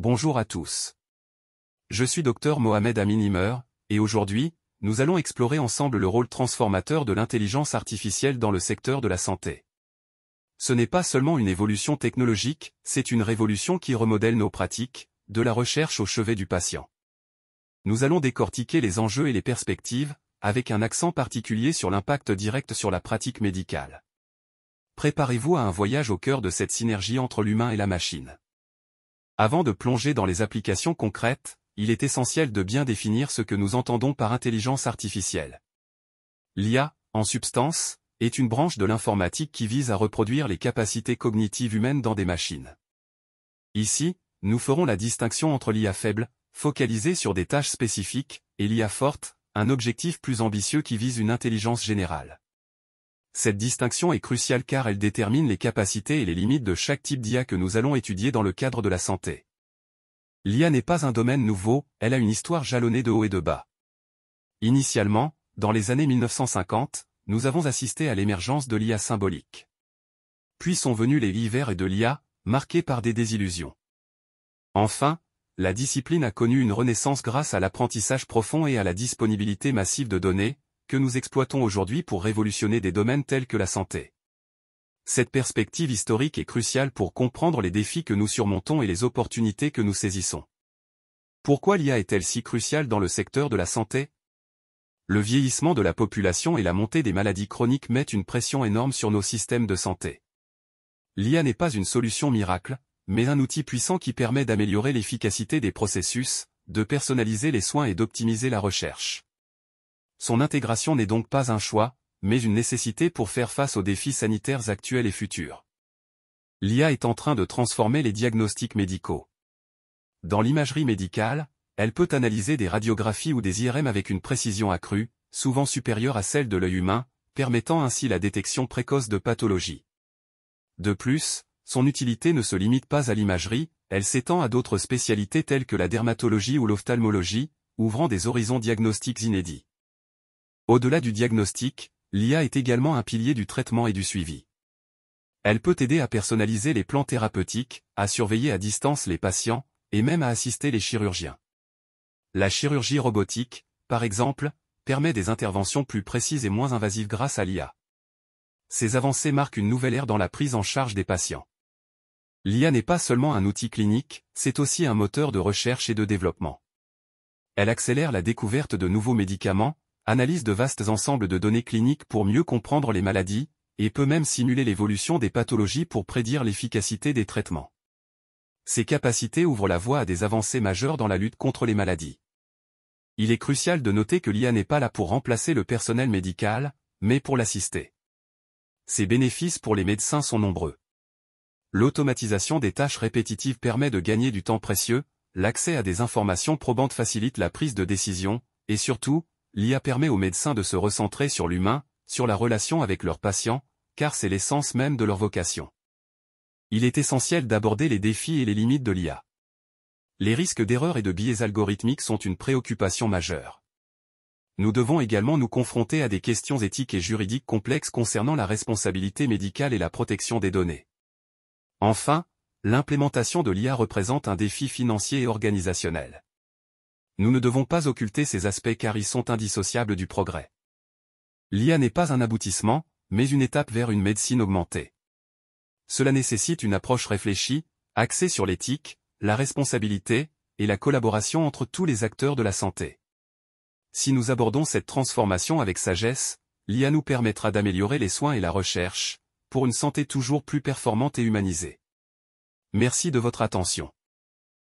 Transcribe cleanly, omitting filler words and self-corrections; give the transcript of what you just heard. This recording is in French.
Bonjour à tous. Je suis Dr Mohamed Amin Imer, et aujourd'hui, nous allons explorer ensemble le rôle transformateur de l'intelligence artificielle dans le secteur de la santé. Ce n'est pas seulement une évolution technologique, c'est une révolution qui remodèle nos pratiques, de la recherche au chevet du patient. Nous allons décortiquer les enjeux et les perspectives, avec un accent particulier sur l'impact direct sur la pratique médicale. Préparez-vous à un voyage au cœur de cette synergie entre l'humain et la machine. Avant de plonger dans les applications concrètes, il est essentiel de bien définir ce que nous entendons par intelligence artificielle. L'IA, en substance, est une branche de l'informatique qui vise à reproduire les capacités cognitives humaines dans des machines. Ici, nous ferons la distinction entre l'IA faible, focalisée sur des tâches spécifiques, et l'IA forte, un objectif plus ambitieux qui vise une intelligence générale. Cette distinction est cruciale car elle détermine les capacités et les limites de chaque type d'IA que nous allons étudier dans le cadre de la santé. L'IA n'est pas un domaine nouveau, elle a une histoire jalonnée de haut et de bas. Initialement, dans les années 1950, nous avons assisté à l'émergence de l'IA symbolique. Puis sont venus les hivers et de l'IA, marqués par des désillusions. Enfin, la discipline a connu une renaissance grâce à l'apprentissage profond et à la disponibilité massive de données, que nous exploitons aujourd'hui pour révolutionner des domaines tels que la santé. Cette perspective historique est cruciale pour comprendre les défis que nous surmontons et les opportunités que nous saisissons. Pourquoi l'IA est-elle si cruciale dans le secteur de la santé? Le vieillissement de la population et la montée des maladies chroniques mettent une pression énorme sur nos systèmes de santé. L'IA n'est pas une solution miracle, mais un outil puissant qui permet d'améliorer l'efficacité des processus, de personnaliser les soins et d'optimiser la recherche. Son intégration n'est donc pas un choix, mais une nécessité pour faire face aux défis sanitaires actuels et futurs. L'IA est en train de transformer les diagnostics médicaux. Dans l'imagerie médicale, elle peut analyser des radiographies ou des IRM avec une précision accrue, souvent supérieure à celle de l'œil humain, permettant ainsi la détection précoce de pathologies. De plus, son utilité ne se limite pas à l'imagerie, elle s'étend à d'autres spécialités telles que la dermatologie ou l'ophtalmologie, ouvrant des horizons diagnostiques inédits. Au-delà du diagnostic, l'IA est également un pilier du traitement et du suivi. Elle peut aider à personnaliser les plans thérapeutiques, à surveiller à distance les patients, et même à assister les chirurgiens. La chirurgie robotique, par exemple, permet des interventions plus précises et moins invasives grâce à l'IA. Ces avancées marquent une nouvelle ère dans la prise en charge des patients. L'IA n'est pas seulement un outil clinique, c'est aussi un moteur de recherche et de développement. Elle accélère la découverte de nouveaux médicaments, analyse de vastes ensembles de données cliniques pour mieux comprendre les maladies, et peut même simuler l'évolution des pathologies pour prédire l'efficacité des traitements. Ces capacités ouvrent la voie à des avancées majeures dans la lutte contre les maladies. Il est crucial de noter que l'IA n'est pas là pour remplacer le personnel médical, mais pour l'assister. Ses bénéfices pour les médecins sont nombreux. L'automatisation des tâches répétitives permet de gagner du temps précieux, l'accès à des informations probantes facilite la prise de décision, et surtout, l'IA permet aux médecins de se recentrer sur l'humain, sur la relation avec leurs patients, car c'est l'essence même de leur vocation. Il est essentiel d'aborder les défis et les limites de l'IA. Les risques d'erreurs et de biais algorithmiques sont une préoccupation majeure. Nous devons également nous confronter à des questions éthiques et juridiques complexes concernant la responsabilité médicale et la protection des données. Enfin, l'implémentation de l'IA représente un défi financier et organisationnel. Nous ne devons pas occulter ces aspects car ils sont indissociables du progrès. L'IA n'est pas un aboutissement, mais une étape vers une médecine augmentée. Cela nécessite une approche réfléchie, axée sur l'éthique, la responsabilité, et la collaboration entre tous les acteurs de la santé. Si nous abordons cette transformation avec sagesse, l'IA nous permettra d'améliorer les soins et la recherche, pour une santé toujours plus performante et humanisée. Merci de votre attention.